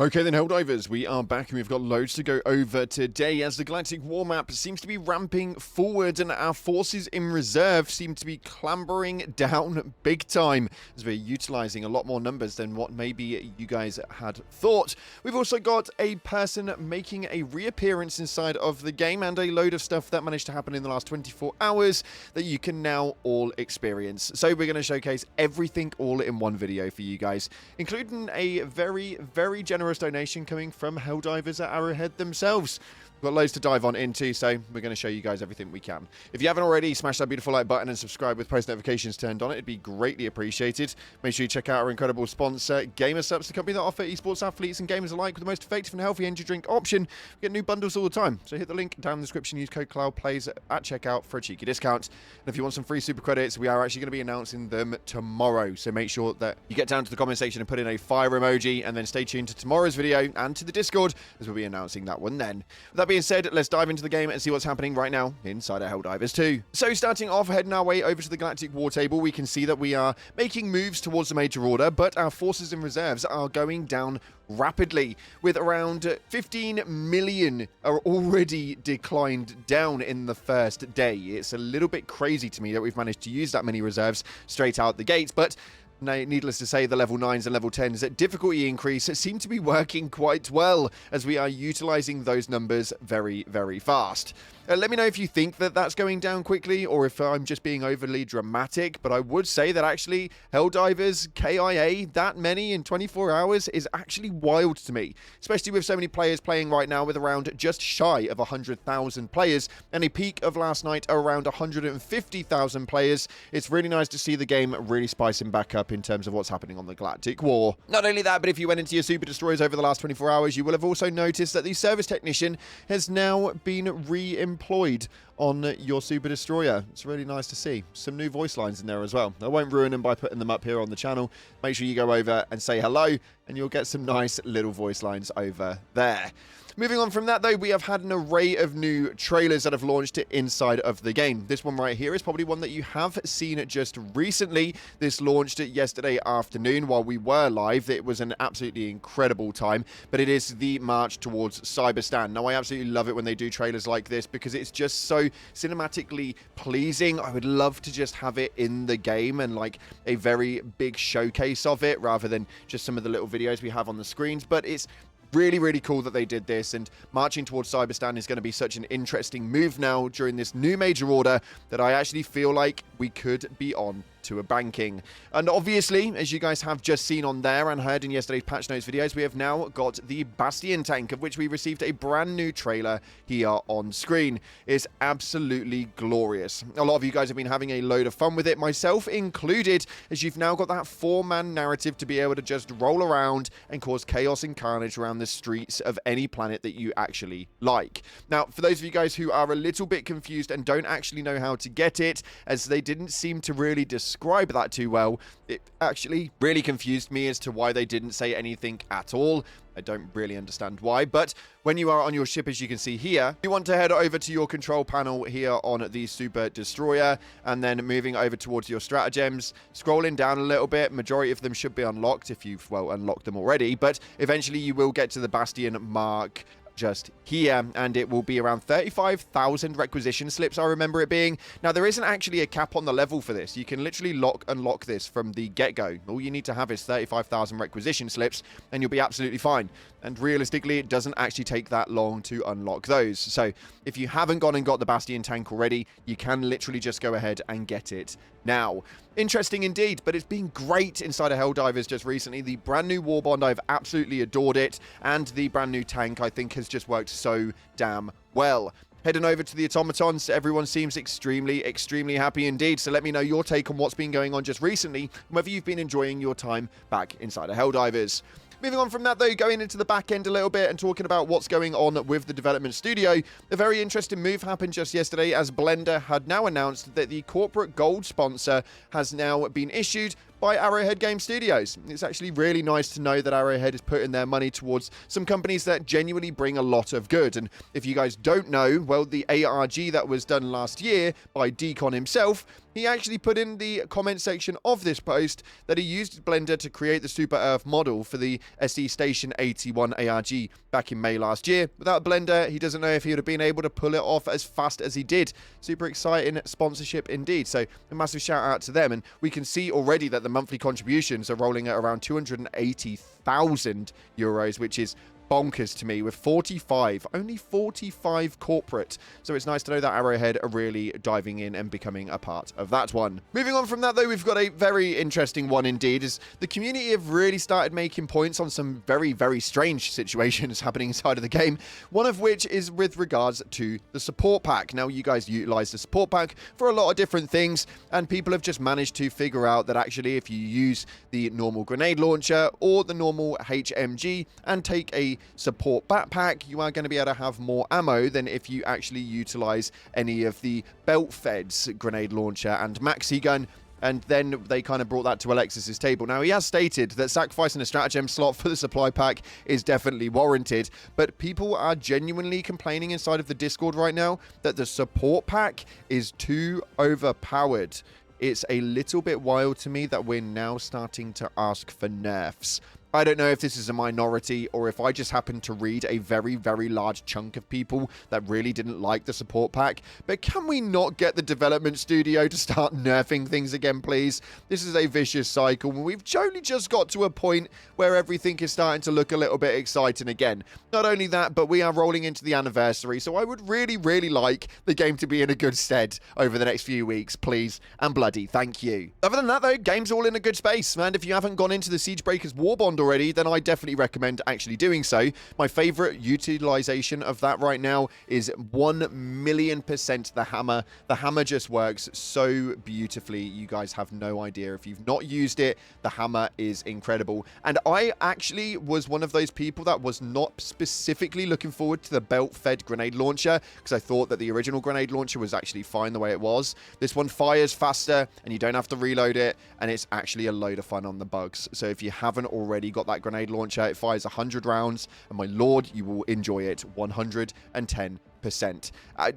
Okay then, Helldivers, we are back and we've got loads to go over today as the Galactic War Map seems to be ramping forward and our forces in reserve seem to be clambering down big time as we're utilizing a lot more numbers than what maybe you guys had thought. We've also got a person making a reappearance inside of the game and a load of stuff that managed to happen in the last 24 hours that you can now all experience. So we're going to showcase everything all in one video for you guys, including a very generous donation coming from Helldivers at Arrowhead themselves. We've got loads to dive on into, so we're going to show you guys everything we can. If you haven't already, smash that beautiful like button and subscribe with post notifications turned on. It'd be greatly appreciated. Make sure you check out our incredible sponsor, GamerSupps, the company that offer esports athletes and gamers alike with the most effective and healthy energy drink option. We get new bundles all the time, so hit the link down in the description. Use code CloudPlays at checkout for a cheeky discount. And if you want some free super credits, we are actually going to be announcing them tomorrow. So make sure that you get down to the comment section and put in a fire emoji, and then stay tuned to tomorrow's video and to the Discord as we'll be announcing that one then. With that being said, let's dive into the game and see what's happening right now inside of Helldivers 2. So starting off, heading our way over to the Galactic War table, we can see that we are making moves towards the major order, but our forces and reserves are going down rapidly, with around 15 million are already declined down in the first day. It's a little bit crazy to me that we've managed to use that many reserves straight out the gates, but needless to say, the level 9s and level 10s difficulty increase seem to be working quite well as we are utilizing those numbers very fast. Let me know if you think that that's going down quickly or if I'm just being overly dramatic, but I would say that actually Helldivers KIA that many in 24 hours is actually wild to me, especially with so many players playing right now with around just shy of 100,000 players and a peak of last night around 150,000 players. It's really nice to see the game really spicing back up in terms of what's happening on the Galactic War. Not only that, but if you went into your super destroyers over the last 24 hours, you will have also noticed that the service technician has now been re-employed on your super destroyer. It's really nice to see. Some new voice lines in there as well. I won't ruin them by putting them up here on the channel. Make sure you go over and say hello and you'll get some nice little voice lines over there. Moving on from that, though, we have had an array of new trailers that have launched inside of the game. This one right here is probably one that you have seen just recently. This launched yesterday afternoon while we were live. It was an absolutely incredible time, but it is the march towards Cyberstan. Now, I absolutely love it when they do trailers like this because it's just so cinematically pleasing. I would love to just have it in the game and like a very big showcase of it rather than just some of the little videos we have on the screens, but it's really cool that they did this, and marching towards Cyberstan is going to be such an interesting move now during this new major order that I actually feel like we could be on to a banking. And obviously, as you guys have just seen on there and heard in yesterday's patch notes videos, we have now got the Bastion tank, of which we received a brand new trailer here on screen. It's absolutely glorious. A lot of you guys have been having a load of fun with it, myself included, as you've now got that 4-man narrative to be able to just roll around and cause chaos and carnage around the streets of any planet that you actually like. Now, for those of you guys who are a little bit confused and don't actually know how to get it, as they didn't seem to really describe that too well, it actually really confused me as to why they didn't say anything at all. I don't really understand why, but when you are on your ship, as you can see here, you want to head over to your control panel here on the Super Destroyer, and then moving over towards your stratagems, scrolling down a little bit. Majority of them should be unlocked if you've, well, unlocked them already, but eventually you will get to the Bastion mark just here, and it will be around 35,000 requisition slips, I remember it being. Now, there isn't actually a cap on the level for this. You can literally unlock this from the get-go. All you need to have is 35,000 requisition slips, and you'll be absolutely fine. And realistically, it doesn't actually take that long to unlock those. So if you haven't gone and got the Bastion tank already, you can literally just go ahead and get it now. Interesting indeed, but it's been great inside of Helldivers just recently. The brand new Warbond, I've absolutely adored it, and the brand new tank, I think, has just worked so damn well. Heading over to the automatons, everyone seems extremely happy indeed. So let me know your take on what's been going on just recently, and whether you've been enjoying your time back inside of Helldivers. Moving on from that, though, going into the back end a little bit and talking about what's going on with the development studio, a very interesting move happened just yesterday as Blender had now announced that the corporate gold sponsor has now been issued by Arrowhead Game Studios. It's actually really nice to know that Arrowhead is putting their money towards some companies that genuinely bring a lot of good. And if you guys don't know, well, the ARG that was done last year by Deacon himself, he actually put in the comment section of this post that he used Blender to create the Super Earth model for the SE Station 81 ARG back in May last year. Without Blender, he doesn't know if he would have been able to pull it off as fast as he did. Super exciting sponsorship indeed. So a massive shout out to them. And we can see already that the monthly contributions are rolling at around 280,000 euros, which is bonkers to me, with 45, only 45 corporate. So it's nice to know that Arrowhead are really diving in and becoming a part of that one. Moving on from that, though, we've got a very interesting one indeed, as the community have really started making points on some very, very strange situations happening inside of the game, one of which is with regards to the support pack. Now, you guys utilize the support pack for a lot of different things, and people have just managed to figure out that actually if you use the normal grenade launcher or the normal HMG and take a support backpack, you are going to be able to have more ammo than if you actually utilize any of the belt feds grenade launcher and maxi gun. And then they kind of brought that to Alexis's table. Now, he has stated that sacrificing a stratagem slot for the supply pack is definitely warranted, but people are genuinely complaining inside of the Discord right now that the support pack is too overpowered. It's a little bit wild to me that we're now starting to ask for nerfs. I don't know if this is a minority or if I just happened to read a very, very large chunk of people that really didn't like the support pack. But can we not get the development studio to start nerfing things again, please? This is a vicious cycle. We've only just got to a point where everything is starting to look a little bit exciting again. Not only that, but we are rolling into the anniversary. So I would really, really like the game to be in a good stead over the next few weeks, please. And bloody thank you. Other than that, though, game's all in a good space. And if you haven't gone into the Siegebreakers Warbond already, then I definitely recommend actually doing so. My favorite utilization of that right now is 1,000,000% the hammer. The hammer just works so beautifully. You guys have no idea. If you've not used it, the hammer is incredible. And I actually was one of those people that was not specifically looking forward to the belt-fed grenade launcher, because I thought that the original grenade launcher was actually fine the way it was. This one fires faster and you don't have to reload it, and it's actually a load of fun on the bugs. So if you haven't already got that grenade launcher, it fires 100 rounds, and my lord, you will enjoy it 110%.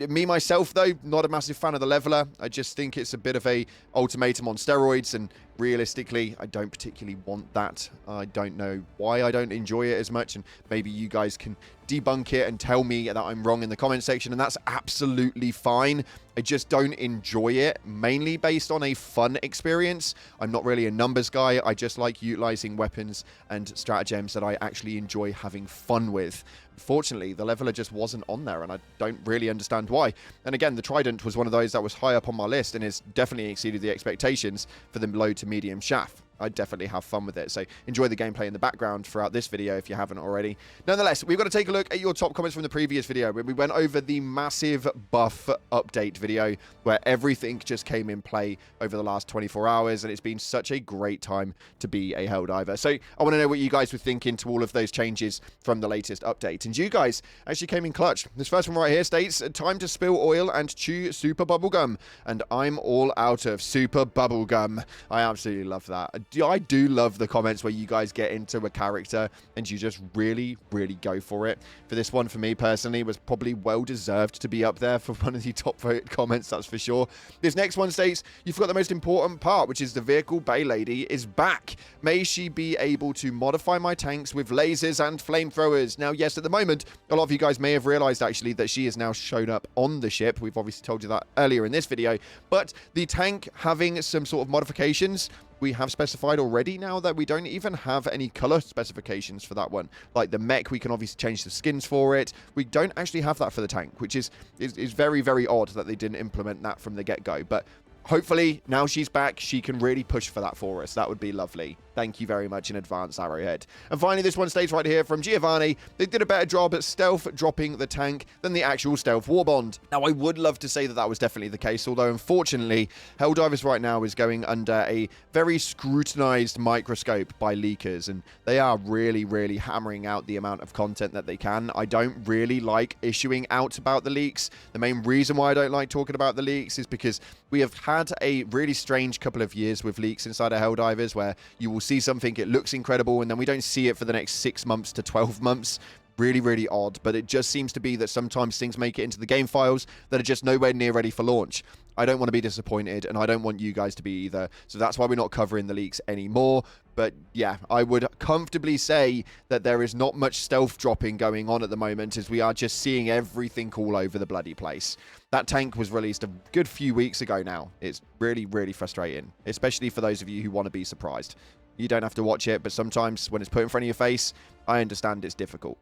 Me myself, though, not a massive fan of the leveler. I just think it's a bit of a ultimatum on steroids, and realistically, I don't particularly want that. I don't know why I don't enjoy it as much, and maybe you guys can debunk it and tell me that I'm wrong in the comment section, and that's absolutely fine. I just don't enjoy it, mainly based on a fun experience. I'm not really a numbers guy. I just like utilizing weapons and stratagems that I actually enjoy having fun with. Fortunately, the leveler just wasn't on there, and I don't really understand why. And again, the Trident was one of those that was high up on my list and has definitely exceeded the expectations for the low to medium shaft. I definitely have fun with it, so enjoy the gameplay in the background throughout this video if you haven't already. Nonetheless, we've got to take a look at your top comments from the previous video, where we went over the massive buff update video, where everything just came in play over the last 24 hours, and it's been such a great time to be a Helldiver. So I want to know what you guys were thinking to all of those changes from the latest update. And you guys actually came in clutch. This first one right here states, time to spill oil and chew super bubblegum. And I'm all out of super bubblegum. I absolutely love that. I do love the comments where you guys get into a character and you just really, really go for it. For this one, for me personally, was probably well deserved to be up there for one of the top voted comments, that's for sure. This next one states, you forgot the most important part, which is the vehicle bay lady is back. May she be able to modify my tanks with lasers and flamethrowers. Now, yes, at the moment, a lot of you guys may have realized actually that she has now shown up on the ship. We've obviously told you that earlier in this video, but the tank having some sort of modifications, we have specified already now that we don't even have any color specifications for that one. Like the mech, we can obviously change the skins for it. We don't actually have that for the tank, which is very, very odd that they didn't implement that from the get-go. But hopefully, now she's back, she can really push for that for us. That would be lovely. Thank you very much in advance, Arrowhead. And finally, this one stage right here from Giovanni. They did a better job at stealth dropping the tank than the actual stealth Warbond. Now, I would love to say that that was definitely the case, although unfortunately, Helldivers right now is going under a very scrutinized microscope by leakers, and they are really, really hammering out the amount of content that they can. I don't really like issuing out about the leaks. The main reason why I don't like talking about the leaks is because we have had a really strange couple of years with leaks inside of Helldivers where you will see something, it looks incredible, and then we don't see it for the next 6 months to 12 months. Really, really odd, but it just seems to be that sometimes things make it into the game files that are just nowhere near ready for launch. I don't want to be disappointed, and I don't want you guys to be either, so that's why we're not covering the leaks anymore. But yeah, I would comfortably say that there is not much stealth dropping going on at the moment, as we are just seeing everything all over the bloody place. That tank was released a good few weeks ago now. It's really, really frustrating, especially for those of you who want to be surprised. You don't have to watch it, but sometimes when it's put in front of your face, I understand it's difficult.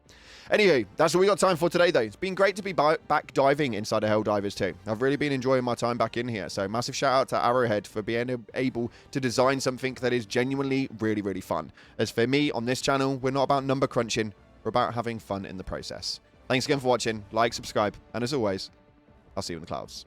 Anyway, that's all we got time for today, though. It's been great to be back diving inside of Helldivers too. I've really been enjoying my time back in here, so massive shout out to Arrowhead for being able to design something that is genuinely really, really fun. As for me, on this channel, we're not about number crunching, we're about having fun in the process. Thanks again for watching, like, subscribe, and as always, I'll see you in the clouds.